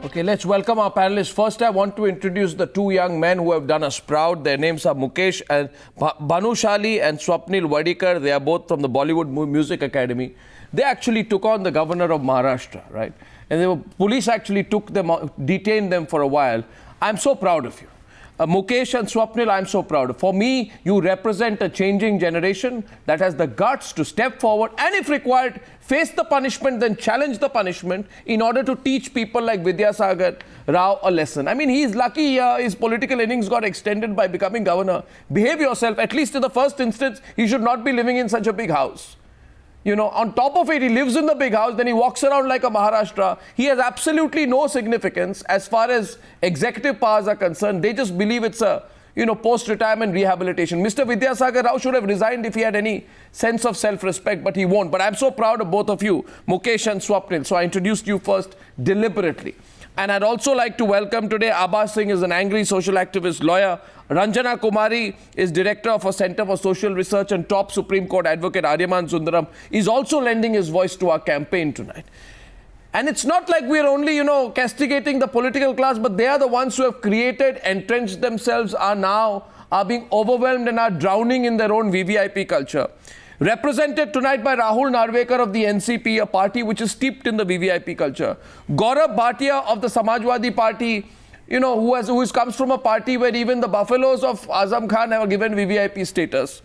Okay, let's welcome our panelists. First, I want to introduce the two young men who have done us proud. Their names are Mukesh and Bhanushali and Swapnil Wadikar. They are both from the Bollywood Music Academy. They actually took on the governor of Maharashtra, right? And the police actually detained them for a while. I'm so proud of you. Mukesh and Swapnil, I'm so proud. For me, you represent a changing generation that has the guts to step forward and, if required, face the punishment, then challenge the punishment in order to teach people like Vidyasagar Rao a lesson. I mean, he's lucky his political innings got extended by becoming governor. Behave yourself. At least in the first instance, he should not be living in such a big house. You know, on top of it, he lives in the big house, then he walks around like a Maharashtra. He has absolutely no significance as far as executive powers are concerned. They just believe it's a, post-retirement rehabilitation. Mr. Vidyasagar Rao should have resigned if he had any sense of self-respect, but he won't. But I'm so proud of both of you, Mukesh and Swapnil. So I introduced you first deliberately. And I'd also like to welcome today, Abha Singh is an angry social activist lawyer. Ranjana Kumari is director of a Center for Social Research, and top Supreme Court advocate Aryaman Sundaram is also lending his voice to our campaign tonight. And it's not like we're only, castigating the political class, but they are the ones who have created, entrenched themselves, are being overwhelmed and are drowning in their own VVIP culture. Represented tonight by Rahul Narvekar of the NCP, a party which is steeped in the VVIP culture. Gaurav Bhatia of the Samajwadi Party, who comes from a party where even the buffaloes of Azam Khan have given VVIP status.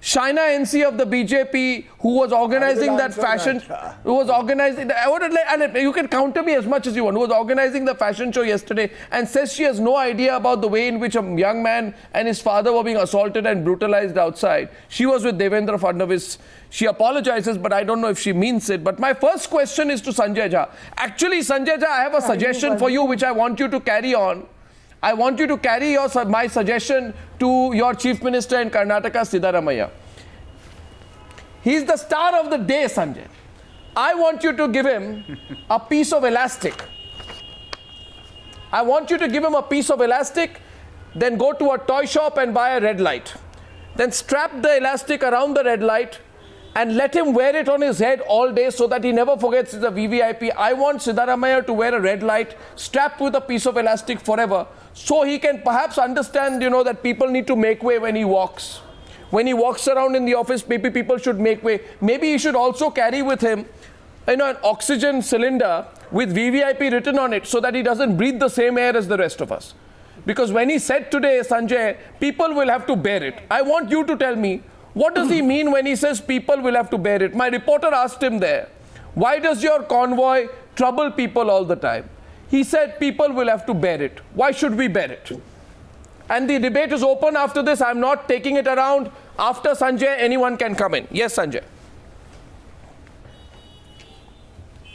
Shaina NC of the BJP, who was organizing that fashion, you can counter me as much as you want, who was organizing the fashion show yesterday and says she has no idea about the way in which a young man and his father were being assaulted and brutalized outside. She was with Devendra Fadnavis. She apologizes, but I don't know if she means it. But my first question is to Sanjay Jha. Actually, Sanjay Jha, I have a suggestion for you which I want you to carry on. I want you to carry my suggestion to your Chief Minister in Karnataka, Siddaramaiah. He's the star of the day, Sanjay. I want you to give him a piece of elastic. I want you to give him a piece of elastic, then go to a toy shop and buy a red light. Then strap the elastic around the red light and let him wear it on his head all day so that he never forgets he's a VVIP. I want Siddaramaiah to wear a red light strapped with a piece of elastic forever, so he can perhaps understand, that people need to make way when he walks. When he walks around in the office, maybe people should make way. Maybe he should also carry with him, an oxygen cylinder with VVIP written on it so that he doesn't breathe the same air as the rest of us. Because when he said today, Sanjay, people will have to bear it. I want you to tell me, what does he mean when he says people will have to bear it? My reporter asked him there, why does your convoy trouble people all the time? He said people will have to bear it. Why should we bear it? And the debate is open after this. I'm not taking it around. After Sanjay, anyone can come in. Yes, Sanjay.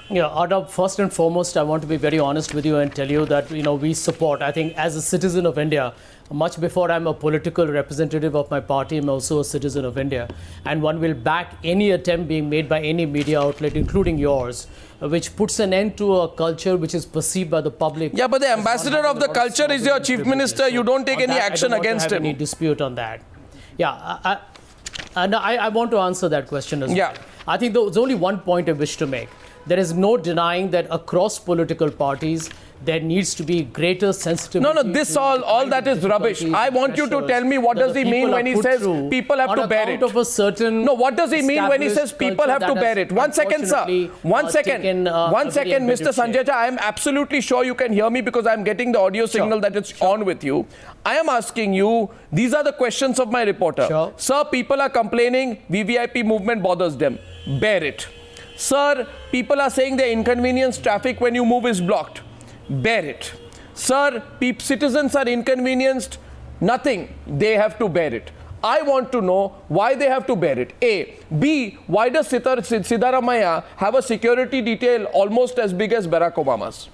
Yeah, Adab, first and foremost, I want to be very honest with you and tell you that, we support, I think, as a citizen of India, much before I'm a political representative of my party, I'm also a citizen of India. And one will back any attempt being made by any media outlet, including yours, which puts an end to a culture which is perceived by the public. Yeah, but the ambassador of the culture is your chief minister. You don't take any action against him. I don't have any dispute on that. Yeah, I want to answer that question as well. I think there's only one point I wish to make. There is no denying that across political parties, there needs to be greater sensitivity. No, this all that is rubbish. I want you to tell me what does he mean when he says people have to bear it. Of a certain no, what does he mean when he says people have to bear it? One second, sir. One second, Mr. Sanjay Jha. I am absolutely sure you can hear me because I am getting the audio signal that it's on with you. I am asking you, these are the questions of my reporter. Sir, people are complaining, VVIP movement bothers them. Bear it. Sir, people are saying the inconvenience traffic when you move is blocked. Bear it. Sir, citizens are inconvenienced. Nothing. They have to bear it. I want to know why they have to bear it. A. B. Why does Siddaramaiah have a security detail almost as big as Barack Obama's?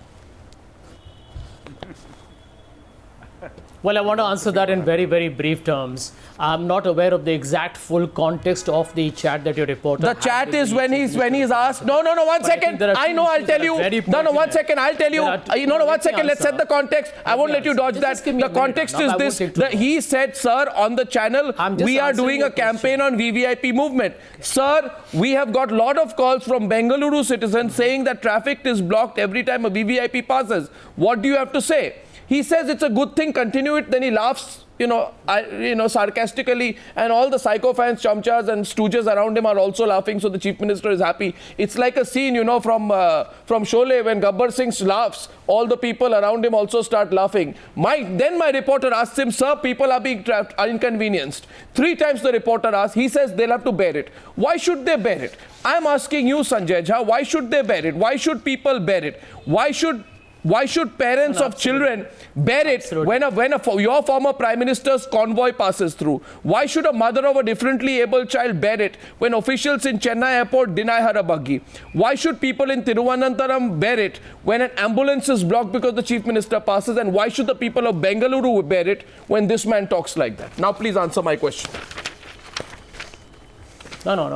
Well, I want to answer that in very, very brief terms. I'm not aware of the exact full context of the chat that your reporter. The chat is when he's asked. No, 1 second. I know. I'll tell you. No, 1 second. I'll tell you. No, 1 second. Let's set the context. I won't let you dodge that. The context is this. He said, sir, on the channel, we are doing a campaign on VVIP movement. Sir, we have got a lot of calls from Bengaluru citizens saying that traffic is blocked every time a VVIP passes. What do you have to say? He says it's a good thing, continue it, then he laughs, sarcastically, and all the psychophants, chamchas and stooges around him are also laughing, so the chief minister is happy. It's like a scene, from Sholay when Gabbar Singh laughs, all the people around him also start laughing. Then my reporter asks him, sir, people are being trapped, are inconvenienced. 3 times the reporter asks, he says they'll have to bear it. Why should they bear it? I'm asking you, Sanjay Jha, why should they bear it? Why should people bear it? Why should parents of children bear it when your former Prime Minister's convoy passes through? Why should a mother of a differently abled child bear it when officials in Chennai airport deny her a buggy? Why should people in Thiruvananthapuram bear it when an ambulance is blocked because the Chief Minister passes? And why should the people of Bengaluru bear it when this man talks like that? Now please answer my question. No.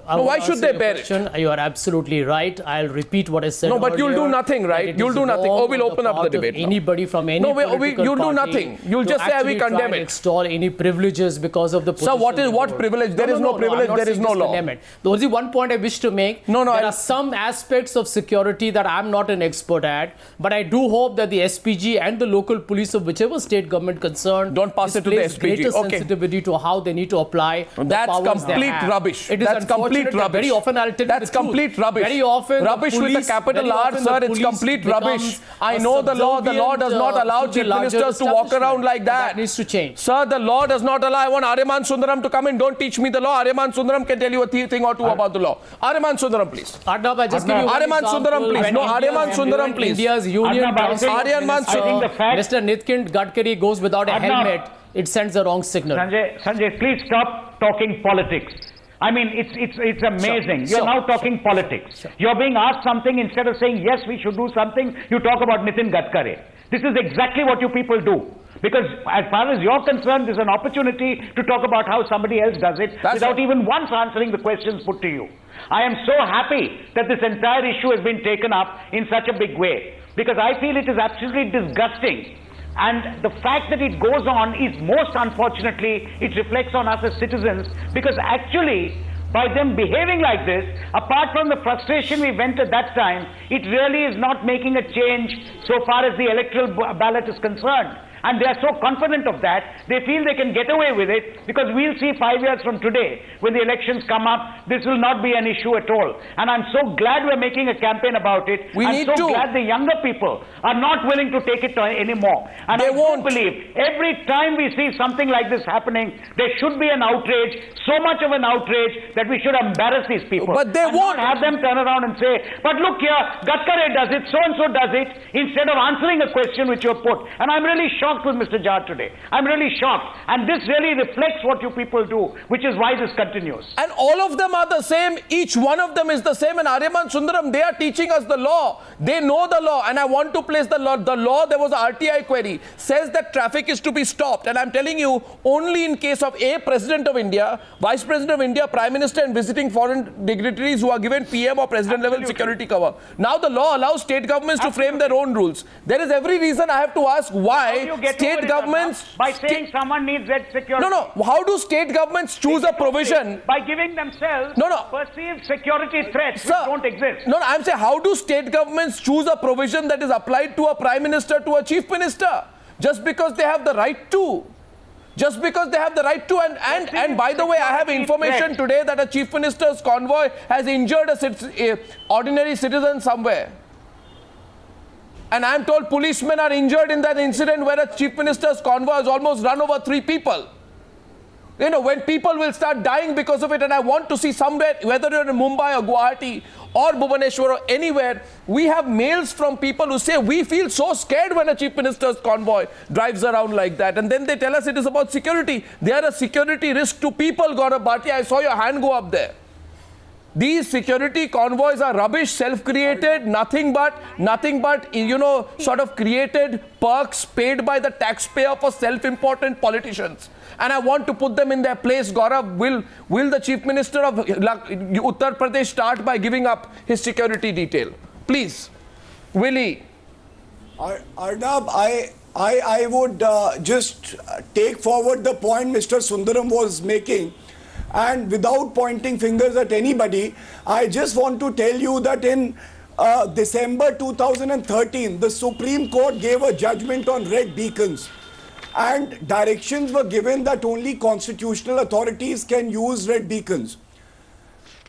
Why should they bear it? You are absolutely right. I'll repeat what I said. No, but you'll do nothing, right? You'll do nothing. Oh, we'll open up the debate. Anybody from any political you'll do party nothing. You'll just say we condemn it. Extol any privileges because of the position. So what privilege? There is no privilege. There is no law. There is only one point I wish to make. There are some aspects of security that I'm not an expert at, but I do hope that the SPG and the local police of whichever state government concerned don't pass it to the SPG. Greater sensitivity to how they need to apply. That's complete rubbish. That's complete rubbish. Very often I'll tell you that's complete rubbish. Very often rubbish with a capital R, sir. It's complete rubbish. I know the law. The law does not allow chief ministers to walk around like that. That needs to change. Sir, the law does not allow. I want Aryaman Sundaram to come in. Don't teach me the law. Aryaman Sundaram can tell you a thing or two about the law. Aryaman Sundaram, please. Arnab, I just give you Aryaman Sundaram, please. No, Aryaman Sundaram, please. India's Union Council. Aryaman Sundaram. Mr. Nithin Gadkari goes without a helmet. It sends the wrong signal. Sanjay, please stop talking politics. I mean, it's amazing. You're now talking politics. You're being asked something, instead of saying, yes, we should do something, you talk about Nithin Gadkari. This is exactly what you people do. Because as far as you're concerned, there's an opportunity to talk about how somebody else does it without even once answering the questions put to you. I am so happy that this entire issue has been taken up in such a big way, because I feel it is absolutely disgusting. And the fact that it goes on is most unfortunately, it reflects on us as citizens, because actually, by them behaving like this, apart from the frustration we went at that time, it really is not making a change so far as the electoral ballot is concerned. And they are so confident of that, they feel they can get away with it, because we'll see 5 years from today, when the elections come up, this will not be an issue at all. And I'm so glad we're making a campaign about it. I'm so glad the younger people are not willing to take it anymore. And I won't believe, every time we see something like this happening, there should be an outrage, so much of an outrage that we should embarrass these people. But they won't. Not have them turn around and say, but look here, Gadkari does it, so-and-so does it, instead of answering a question which you have put. And I'm really shocked with Mr. Jha today. I'm really shocked. And this really reflects what you people do, which is why this continues. And all of them are the same. Each one of them is the same. And Aryaman Sundaram, they are teaching us the law. They know the law. And I want to place the law. The law, there was an RTI query, says that traffic is to be stopped. And I'm telling you, only in case of A, President of India, Vice President of India, Prime Minister, and visiting foreign dignitaries who are given PM or President level security cover. Now the law allows state governments to frame their own rules. There is every reason I have to ask why state governments by saying someone needs that security. No. How do state governments choose a provision by giving themselves perceived security threats which don't exist? No, I'm saying, how do state governments choose a provision that is applied to a prime minister, to a chief minister, just because they have the right to? Just because they have the right to. And by the way, I have information today that a chief minister's convoy has injured a ordinary citizen somewhere. And I'm told policemen are injured in that incident where a chief minister's convoy has almost run over 3 people. You know, when people will start dying because of it, and I want to see somewhere, whether you're in Mumbai or Guwahati or Bhubaneswar or anywhere, we have mails from people who say, we feel so scared when a chief minister's convoy drives around like that. And then they tell us it is about security. They are a security risk to people, Gaurav Bhatia. I saw your hand go up there. These security convoys are rubbish, self-created, nothing but, you know, sort of created perks paid by the taxpayer for self-important politicians. And I want to put them in their place. Gaurav, will the Chief Minister of Uttar Pradesh start by giving up his security detail? Please. Will he? Arnab, I would just take forward the point Mr. Sundaram was making. And without pointing fingers at anybody, I just want to tell you that in December 2013, the Supreme Court gave a judgment on red beacons. And directions were given that only constitutional authorities can use red beacons.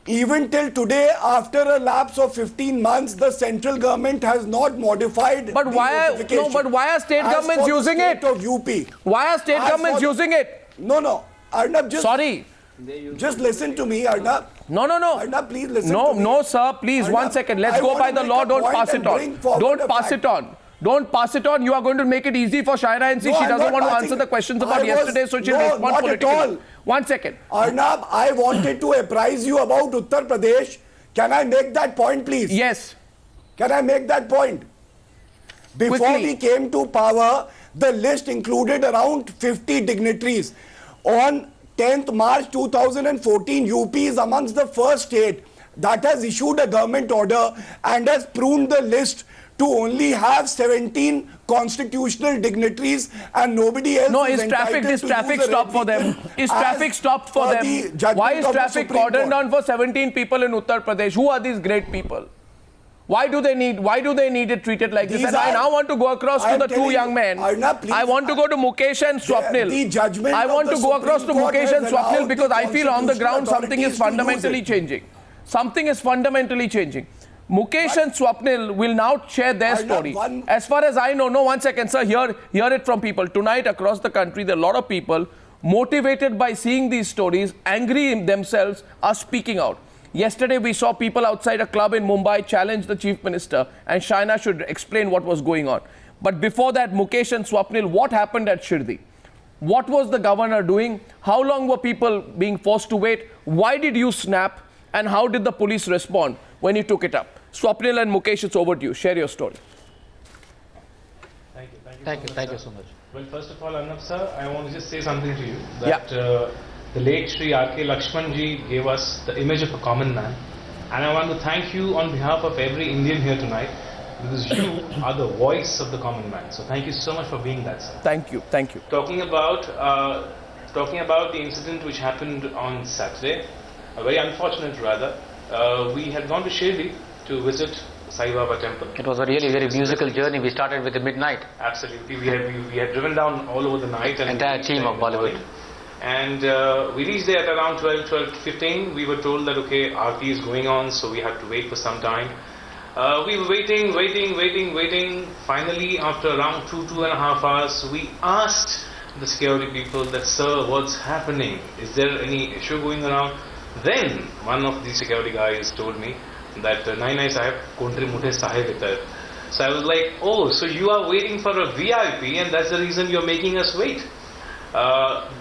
Even till today, after a lapse of 15 months, the central government has not modified but the why notification. but why are state governments using it? Of UP. Why are state governments using it? No, Arnab, just listen to me, Arnab. No. Arnab, please listen to me. No, sir, please, Arnab, 1 second. Let's go by the law. Don't pass it on. Don't pass it on. Don't pass it on. You are going to make it easy for Shaina and see. She doesn't want to answer the questions about yesterday, so she'll respond politically. Not at all. 1 second. Arnab, I wanted to apprise you about Uttar Pradesh. Can I make that point, please? Yes. Can I make that point? Before we came to power, the list included around 50 dignitaries. On 10th March 2014, UP is amongst the first state that has issued a government order and has pruned the list to only have 17 constitutional dignitaries and nobody else. No, is traffic stopped for them? Is traffic stopped for them? Why is traffic cordoned down for 17 people in Uttar Pradesh? Who are these great people? Why do they need it treated like this? And I now want to go across to the two young men. I want to go to Mukesh and Swapnil. I want to go across to Mukesh and Swapnil because I feel on the ground something is fundamentally changing. Something is fundamentally changing. Mukesh and Swapnil will now share their story. As far as I know, no, 1 second, sir, hear it from people. Tonight across the country, there are a lot of people motivated by seeing these stories, angry in themselves, are speaking out. Yesterday, we saw people outside a club in Mumbai challenge the Chief Minister, and Shaina should explain what was going on. But before that, Mukesh and Swapnil, what happened at Shirdi? What was the governor doing? How long were people being forced to wait? Why did you snap? And how did the police respond when you took it up? Swapnil and Mukesh, it's over to you. Share your story. Thank you so much. Well, first of all, Arnab sir, I want to just say something to you that the late Shri R.K. Lakshmanji gave us the image of a common man, and I want to thank you on behalf of every Indian here tonight because you are the voice of the common man. So thank you so much for being that, sir. Thank you. Talking about the incident which happened on Saturday, a very unfortunate rather, we had gone to Shirdi to visit Sai Baba temple. It was a really very musical journey. We started with the midnight. Absolutely, we had driven down all over the night. And entire team of Bollywood. And we reached there at around 12:15. We were told that okay, Aarti is going on, so we had to wait for some time. We were waiting. Finally, after around 2.5 hours, we asked the security people that, sir, what's happening? Is there any issue going around? Then one of the security guys told me that Nai Sahib, Kontri Muthe Sahib itar. So I was like, oh, so you are waiting for a VIP and that's the reason you're making us wait.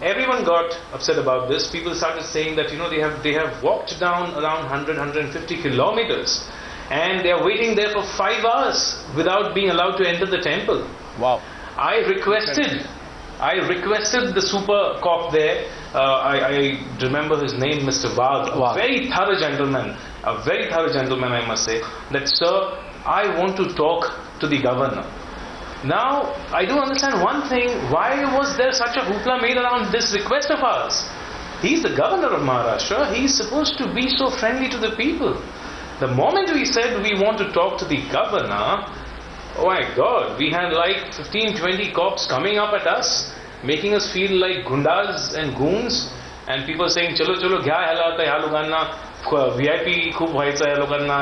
Everyone got upset about this. People started saying that, you know, they have walked down around 150 kilometers and they are waiting there for 5 hours without being allowed to enter the temple. Wow. I requested the super cop there, I remember his name, Mr. Wagh, a very thorough gentleman, I must say, that sir, I want to talk to the governor. Now, I do understand one thing, why was there such a hoopla made around this request of ours? He's the governor of Maharashtra, he's supposed to be so friendly to the people. The moment we said we want to talk to the governor, oh my God, we had like 15-20 cops coming up at us, making us feel like gundas and goons, and people saying, chalo, kya hala ta ya loganna VIP khub whaitsa ya loganna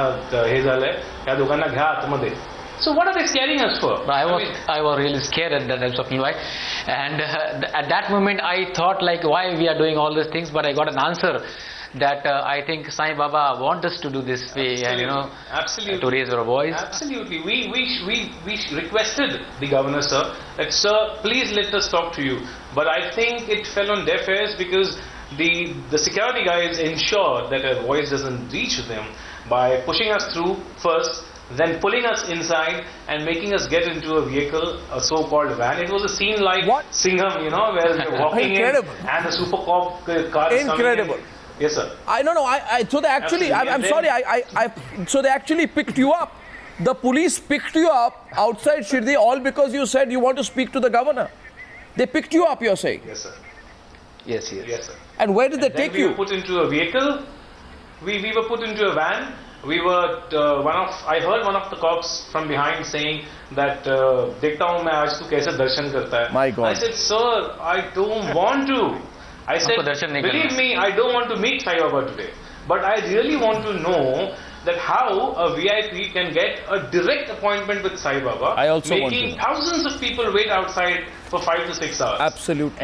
he zale ya loganna gya atmade. So what are they scaring us for? I was really scared at that time, Swapnil, and at that moment I thought like why we are doing all these things, but I got an answer that I think Sai Baba want us to do this way, and you know, to raise our voice. Absolutely. We requested the governor, sir, that sir, please let us talk to you. But I think it fell on deaf ears because the security guys ensure that a voice doesn't reach them by pushing us through first, then pulling us inside and making us get into a vehicle, a so-called van. It was a scene like What? Singham, where we were walking in Incredible. and the super cop car is Incredible. coming in. Yes, sir. I don't know. So they actually, Absolutely. so they actually picked you up. The police picked you up outside Shirdi all because you said you want to speak to the governor. They picked you up, you're saying. Yes, sir. Yes, Yes, sir. And where did they Then take we you? were put into a vehicle. We were put into a van. We were I heard one of the cops from behind saying that देखता हूँ मैं आज तू कैसे दर्शन करता है. My God. I said, sir, I don't want to. I said, आपको दर्शन नहीं believe करना. me, I don't want to meet Sai Baba today. But I really want to know that how a VIP can get a direct appointment with Sai Baba, I also want making to know. thousands of people wait outside for 5 to 6 hours. Absolutely.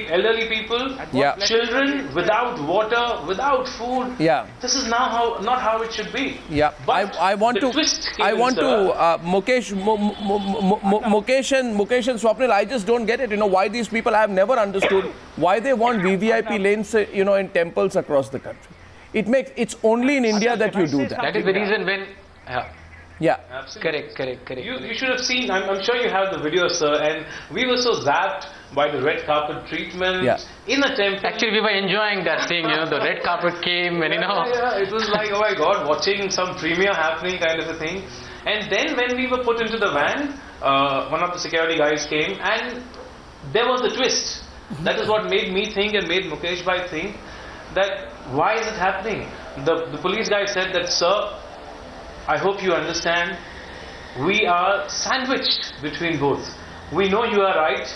Elderly people, Yeah. children without water, without food. Yeah. This is now not how it should be. Yeah, But I want the to. twist came I in, want sir. to. Mukesh and Swapnil. I just don't get it. Why these people? I have never understood why they want VVIP lanes. In temples across the country. It's only in India that you do that. That is the reason when. Yeah. Absolutely. Correct. You should have seen, I'm sure you have the video, sir, and we were so zapped by the red carpet treatment Yeah. in a temple. Actually, we were enjoying that thing, the red carpet came and Yeah, it was like, oh my God, watching some premiere happening kind of a thing. And then when we were put into the van, one of the security guys came and there was the twist. That is what made me think and made Mukesh bhai think that why is it happening? The police guy said that, sir, I hope you understand, we are sandwiched between both. We know you are right,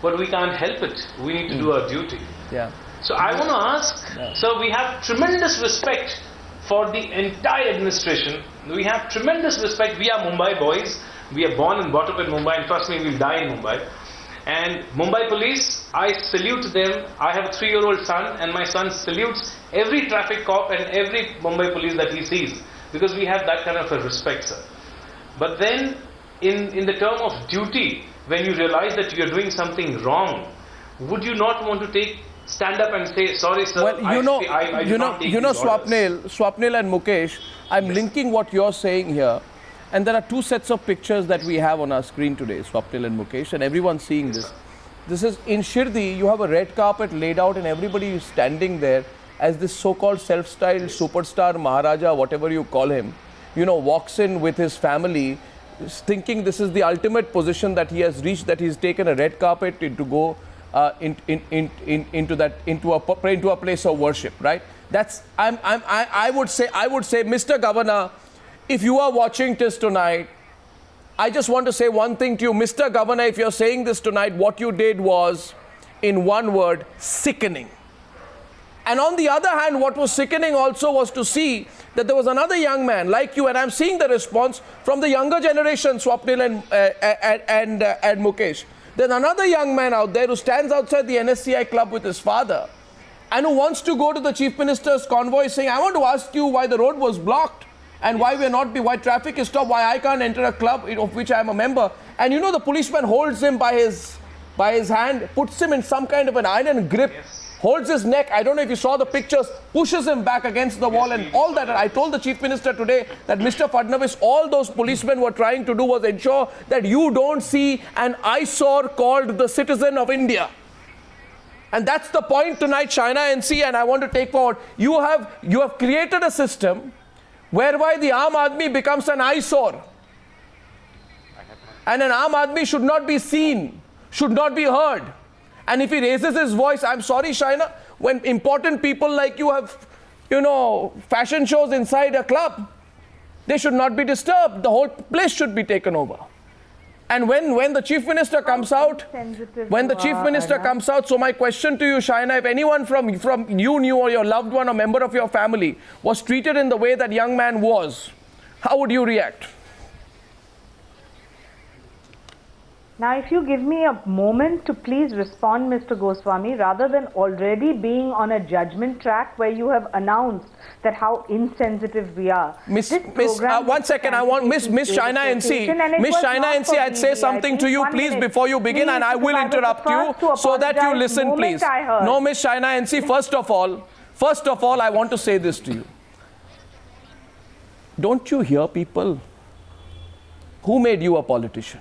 but we can't help it. We need to do our duty. Yeah. So I want to ask, sir, we have tremendous respect for the entire administration. We have tremendous respect. We are Mumbai boys. We are born and brought up in Mumbai, and trust me, we'll die in Mumbai. And Mumbai police, I salute them. I have a 3-year-old son, and my son salutes every traffic cop and every Mumbai police that he sees, because we have that kind of a respect, sir. But then, in the term of duty, when you realize that you are doing something wrong, would you not want to stand up and say, sorry, sir, Well, I do not take these orders." Swapnil and Mukesh, I'm linking what you're saying here. And there are two sets of pictures that we have on our screen today, Swapnil and Mukesh, and everyone's seeing this. This is in Shirdi, you have a red carpet laid out and everybody is standing there as this so-called self-styled superstar Maharaja, whatever you call him, walks in with his family, thinking this is the ultimate position that he has reached, that he's taken a red carpet to go into a place of worship, right? I would say, Mr. Governor, if you are watching this tonight, I just want to say one thing to you. Mr. Governor, if you're saying this tonight, what you did was, in one word, sickening. And on the other hand, what was sickening also was to see that there was another young man like you, and I'm seeing the response from the younger generation, Swapnil and Mukesh. There's another young man out there who stands outside the NSCI club with his father and who wants to go to the Chief Minister's convoy saying, I want to ask you why the road was blocked. And why traffic is stopped, why I can't enter a club of which I am a member. And the policeman holds him by his hand, puts him in some kind of an iron grip, holds his neck. I don't know if you saw the pictures, pushes him back against the wall and all that. And I told the Chief Minister today that Mr. Fadnavis, all those policemen were trying to do was ensure that you don't see an eyesore called the citizen of India. And that's the point tonight, China NC, and I want to take forward. You have created a system whereby the Aam Aadmi becomes an eyesore. And an Aam Aadmi should not be seen, should not be heard. And if he raises his voice, I'm sorry, Shaina, when important people like you have, fashion shows inside a club, they should not be disturbed. The whole place should be taken over. And when the Chief Minister comes out, so my question to you, Shaina, if anyone from you or your loved one or member of your family was treated in the way that young man was, how would you react? Now, if you give me a moment to please respond, Mr. Goswami, rather than already being on a judgment track where you have announced that how insensitive we are. One second, I want Miss Shaina NC. Miss Shaina NC, I'd say something to you, please, before you begin, and I will interrupt you so that you listen, please. No, Miss Shaina NC, first of all, I want to say this to you. Don't you hear people? Who made you a politician?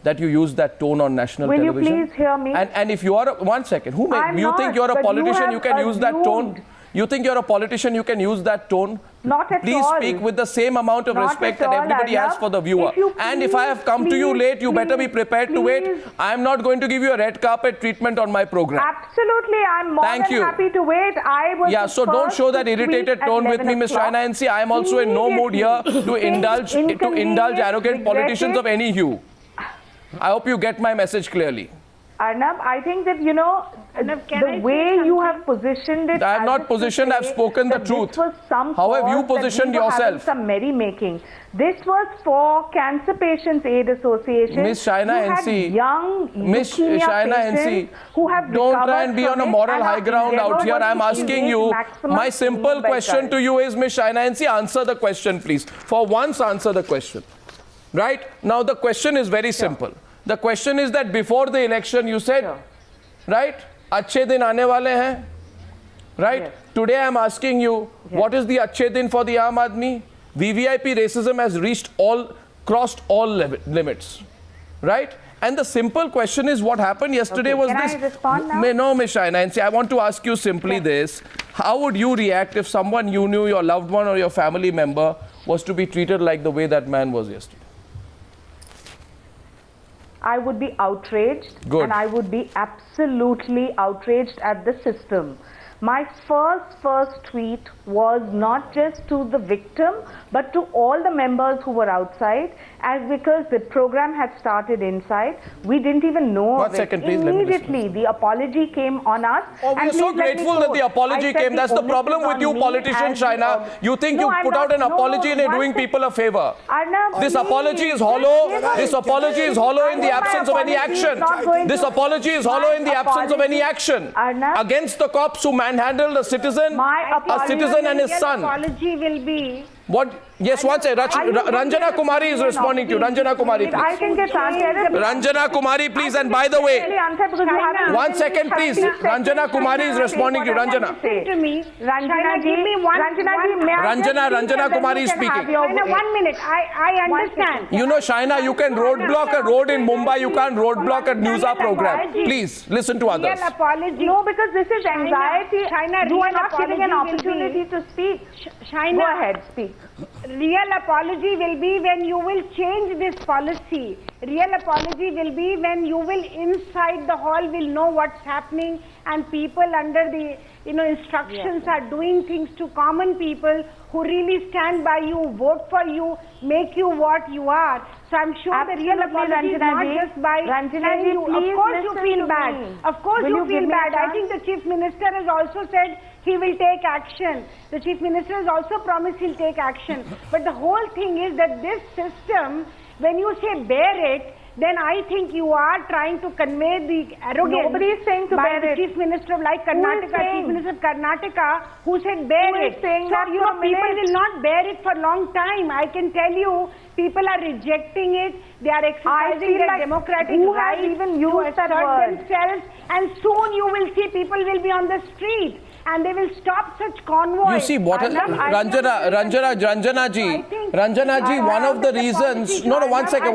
That you use that tone on national television? Will you please hear me? And if you are, one second, who made you? Think you're a politician, you can use that tone? You think you're a politician, you can use that tone? Not at all. Please speak with the same amount of respect that everybody has for the viewer. And if I have come to you late, you better be prepared to wait. I am not going to give you a red carpet treatment on my program. Absolutely, I'm more than happy to wait. Yeah, so don't show that irritated tone with me, Ms. Shaina NC. I am also in no mood here to indulge arrogant politicians of any hue. I hope you get my message clearly. Arnab, I think that, you know, the way you have positioned it... I have not positioned, I have spoken the truth. How have you positioned yourself? Some merrymaking. This was for Cancer Patients Aid Association. Miss Shaina NC, Miss Shaina NC, don't try and be on a moral high ground out here. I am asking you, my simple question to you is, Miss Shaina NC, answer the question, please. For once, answer the question. Right? Now, the question is very simple. The question is that before the election, you said, right? Achhe din aane wale hain. Right? Yes. Today, I am asking you, what is the achhe din for the Aam Aadmi? VVIP racism has crossed all limits. Right? And the simple question is, what happened yesterday was this. Can I respond now? No, Ms. Shaina NC, I want to ask you simply this. How would you react if someone you knew, your loved one or your family member, was to be treated like the way that man was yesterday? I would be outraged. Good. And I would be absolutely outraged at the system. My first tweet was not just to the victim, but to all the members who were outside, as because the program had started inside. We didn't even know of it. 1 second, please. Immediately, the apology came on us. Oh, we are so grateful that the apology came. That's the problem with you politicians, Shaina. You think you put out an apology and you're doing people a favor. This apology is hollow. This apology is hollow in the absence of any action. This apology is hollow in the absence of any action against the cops who manhandled a citizen and his son. Apology will be... What? Yes, one second. Ranjana Kumari is responding to you. Ranjana Kumari, please. I think it's unfair. Ranjana Kumari, please. And by the way, 1 second, please. Ranjana Kumari is responding to you. Ranjana. To me, Ranjana, give me one. Ranjana Kumari is speaking. 1 minute. I understand. You know, Shaina, you can roadblock a road in Mumbai. You can't roadblock a Newshour program. Please, listen to others. Real apology. No, because this is anxiety. Shaina, you are not giving an opportunity to speak. Shaina, go ahead, speak. Real apology will be when you will change this policy. Real apology will be when you will inside the hall will know what's happening and people under the instructions are doing things to common people who really stand by you, vote for you, make you what you are. So I'm sure the real apology is not just by telling you. Of course you feel bad. Of course you feel bad. I think the Chief Minister has also said he will take action. The Chief Minister has also promised he'll take action. But the whole thing is that this system, when you say bear it, then I think you are trying to convey the arrogance. Nobody is saying to bear it. Chief Minister of Karnataka, Chief Minister of Karnataka, who said bear it. So people will not bear it for a long time. I can tell you, people are rejecting it. They are exercising their democratic right even used that word themselves. And soon you will see people will be on the street. And they will stop such convoys. You see, what Ranjana ji, one of the reasons. No, 1 second.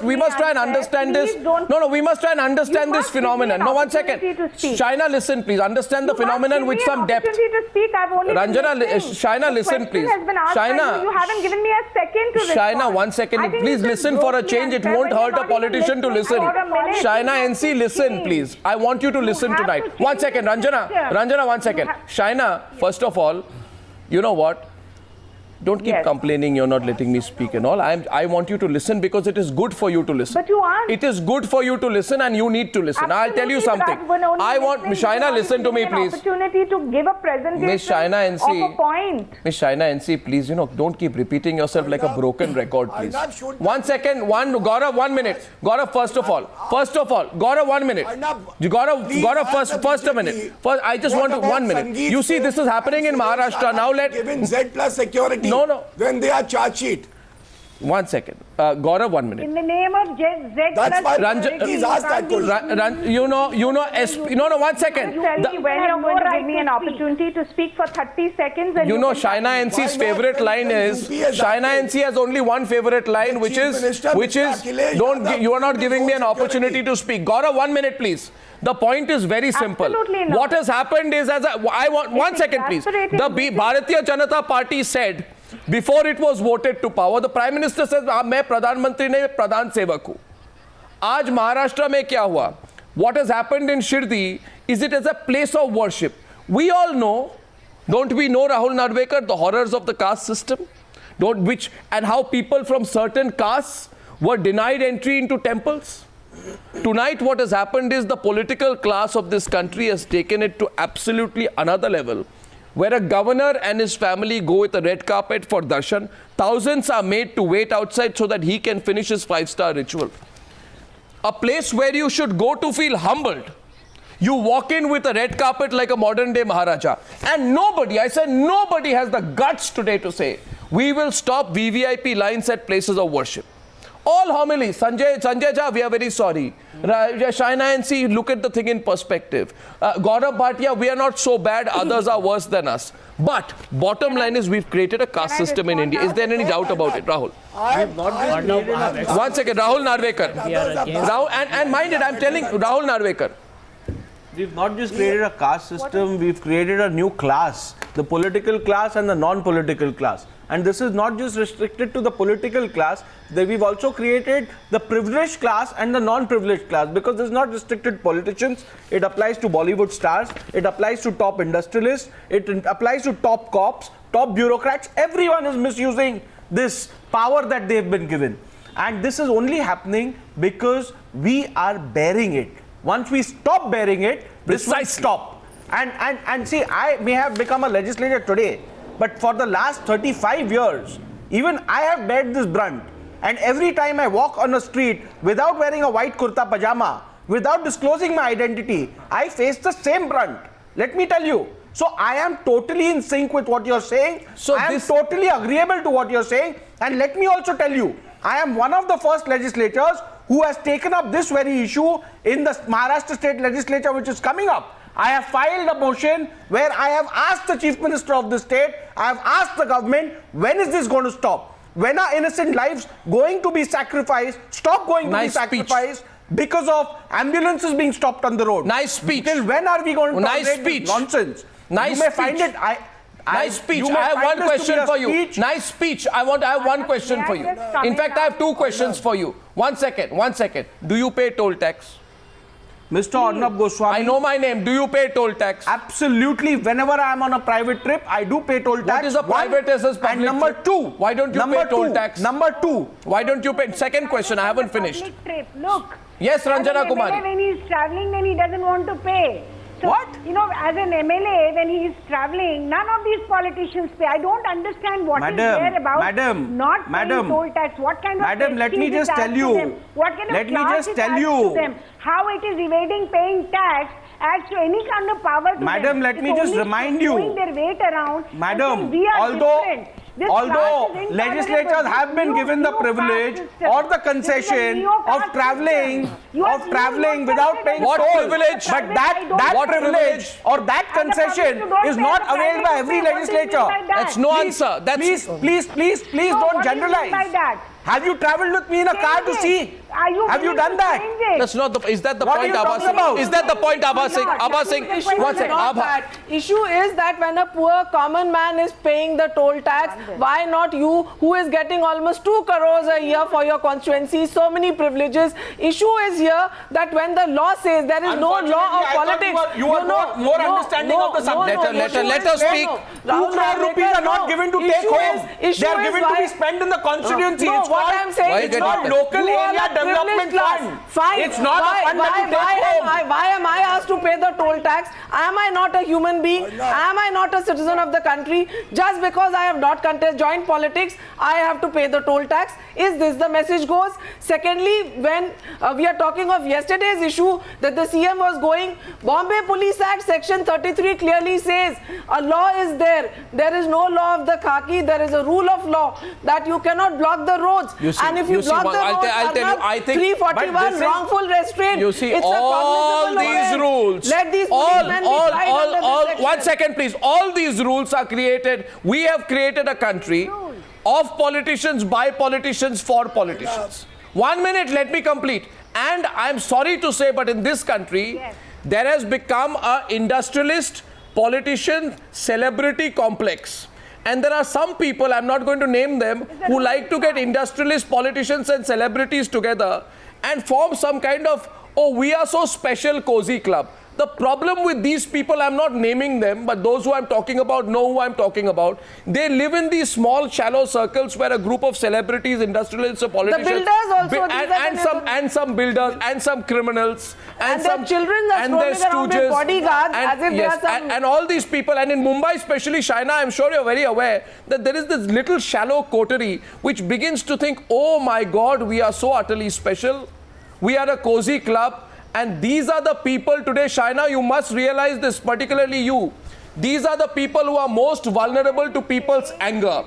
We must try and understand this. No, we must try and understand this phenomenon. No, 1 second. Shaina, listen, please. Understand the phenomenon with some depth. Ranjana, Shaina, listen, please. Shaina, you haven't given me a second to respond. Shaina, 1 second. Please listen for a change. It won't hurt a politician to listen. Shaina NC, listen, please. I want you to listen tonight. 1 second, Ranjana, 1 second. Shaina, first of all, you know what? Don't keep Yes. complaining you're not letting me speak and all. I want you to listen because it is good for you to listen. But you aren't. It is good for you to listen and you need to listen. I'll tell you something. I want, Miss Shaina, listen to me, please. Opportunity to give a presentation Miss Shaina NC, of a point. Miss Shaina NC, please, don't keep repeating yourself like a broken record, please. 1 second, Gaurav, 1 minute. Gaurav, first of all, Gaurav, 1 minute. Gaurav, first a minute. First, I just want to 1 minute. You see, this is happening in Maharashtra. Now Given Z plus security. No. When they are charge sheet. 1 second. Gaurav, 1 minute. In the name of Z That's plus why security, he's asked that question. 1 second. Tell me when you're going to give me an opportunity to speak for 30 seconds. And Shaina NC's favorite line is, Shaina NC has only one favorite line, which is, you are not giving me an opportunity to speak. Gaurav, 1 minute, please. The point is very simple. Absolutely not. What has happened is, I want 1 second, please. The Bharatiya Janata Party said, before it was voted to power, the Prime Minister says, मैं प्रधानमंत्री नहीं, मैं प्रधान सेवक हूँ. आज महाराष्ट्र में क्या हुआ? What has happened in Shirdi is it as a place of worship. We all know, don't we know, Rahul Narvekar, the horrors of the caste system? And how people from certain castes were denied entry into temples? Tonight what has happened is the political class of this country has taken it to absolutely another level, where a governor and his family go with a red carpet for darshan. Thousands are made to wait outside so that he can finish his 5-star ritual. A place where you should go to feel humbled. You walk in with a red carpet like a modern day Maharaja. And nobody has the guts today to say, we will stop VVIP lines at places of worship. All homilies, Sanjay Jha, we are very sorry. Shaina NC, look at the thing in perspective. Gaurav Bhatia, we are not so bad, others are worse than us. But bottom line is we've created a caste system in India. Is there any doubt about it, Rahul? 1 second, Rahul Narvekar. Rahul, and mind it, I'm telling Rahul Narvekar. We've not just created a caste system, we've created a new class, the political class and the non-political class. And this is not just restricted to the political class, we've also created the privileged class and the non-privileged class, because this is not restricted to politicians, it applies to Bollywood stars, it applies to top industrialists, it applies to top cops, top bureaucrats. Everyone is misusing this power that they've been given. And this is only happening because we are bearing it. Once we stop bearing it, this will stop. And see, I may have become a legislator today, but for the last 35 years, even I have bared this brunt. And every time I walk on a street without wearing a white kurta pajama, without disclosing my identity, I face the same brunt. Let me tell you. So I am totally in sync with what you're saying. So I am totally agreeable to what you're saying. And let me also tell you, I am one of the first legislators who has taken up this very issue in the Maharashtra state legislature, which is coming up. I have filed a motion where I have asked the Chief Minister of the state, I have asked the government, when is this going to stop? When are innocent lives going to be sacrificed, stop going to be sacrificed because of ambulances being stopped on the road? Nice speech. Till when are we going to tolerate this nonsense? Nice you may speech. Find it, nice speech. I have one question for you. Nice speech. I have one question for you. In fact, I have two questions for you. 1 second. Do you pay toll tax? Mr. Arnab Goswami. I know my name. Do you pay toll tax? Absolutely. Whenever I am on a private trip, I do pay toll tax. What is a private versus public? And number two. Why don't you pay toll tax? Number two. Why don't you pay? Second question. I haven't finished. Trip. Look. Yes, Ranjana Kumari. When he's traveling, then he doesn't want to pay. So, what? You know, as an MLA, when he is traveling, none of these politicians pay. I don't understand what is there about not paying toll tax. What kind of Madam, let me just tell you. What kind of class is attached to them? How it is evading paying tax adds to any kind of power to them. Madam, let me just remind you. Throwing their weight around. Madam, We are different. Although legislators have been given the privilege or the concession of traveling without paying toll, privilege? But that privilege or that concession is not availed by every legislator. That's no answer. Please don't generalize. Have you traveled with me in a car to see Have you done that? That's not the. Is that the What point, are you Abha talking about? Is that the point, Abha Singh? Abha Singh, one second. Abha. Issue is that when a poor common man is paying the toll tax, why not you, who is getting almost 2 crores a year for your constituency, so many privileges? Issue is here that when the law says there is no law of politics, you are more understanding of the subject. Let us speak. 2 crore rupees are not given to take home. They are given to be spent in the constituency. No, what I'm saying is not local area development fund. Fine. It's not a fund that you take home. Why am I asked to pay the toll tax? Am I not a human being? Am I not a citizen of the country? Just because I have not joined politics, I have to pay the toll tax? Is this the message goes? Secondly, when we are talking of yesterday's issue that the CM was going, Bombay Police Act section 33 clearly says a law is there. There is no law of the khaki. There is a rule of law that you cannot block the roads. And if you block the roads, I'll tell you, I think 341 wrongful restraint. You see, it's all these rules, let these policemen be tried under this section. 1 second, please. All these rules are created. We have created a country of politicians, by politicians, for politicians. 1 minute, let me complete. And I'm sorry to say, but in this country, there has become an industrialist, politician, celebrity complex. And there are some people, I'm not going to name them, who like to get industrialist, politicians and celebrities together and form some kind of, oh, we are so special, cozy club. The problem with these people, I'm not naming them, but those who I'm talking about know who I'm talking about. They live in these small, shallow circles where a group of celebrities, industrialists, or politicians, the builders also, and some builders, and some criminals, and some their children are and their around with stooges, bodyguards, as if they are some... and all these people, and in Mumbai, especially Shaina, I'm sure you're very aware that there is this little shallow coterie which begins to think, oh my God, we are so utterly special. We are a cozy club. And these are the people today, Shaina, you must realize this, particularly you. These are the people who are most vulnerable to people's anger.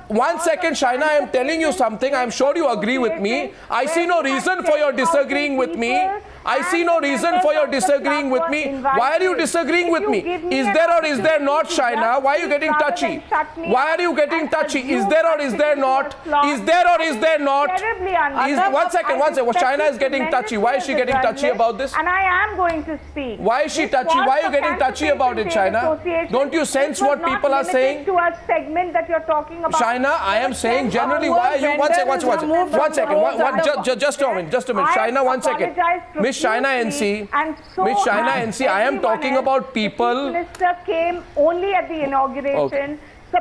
1 second, Shaina, I am telling you something. I am sure you agree with me. I see no reason for your disagreeing with me. I see no reason for your disagreeing with me. Why are you disagreeing with me? Is there or is there not, Shaina? Why are you getting touchy? Why are you getting touchy? Is there or is there not? Is there or is there not? 1 second. Shaina is getting touchy. Why is she getting touchy about this? And I am going to speak. Why is she touchy? Why are you getting touchy about it, Shaina? Don't you sense what people are saying? To a segment that you're talking about. Shaina, I am saying generally, why are you... One second. Just a minute. Shaina, 1 second. Miss Shaina NC, I am talking about people... Minister came only at the inauguration. Okay.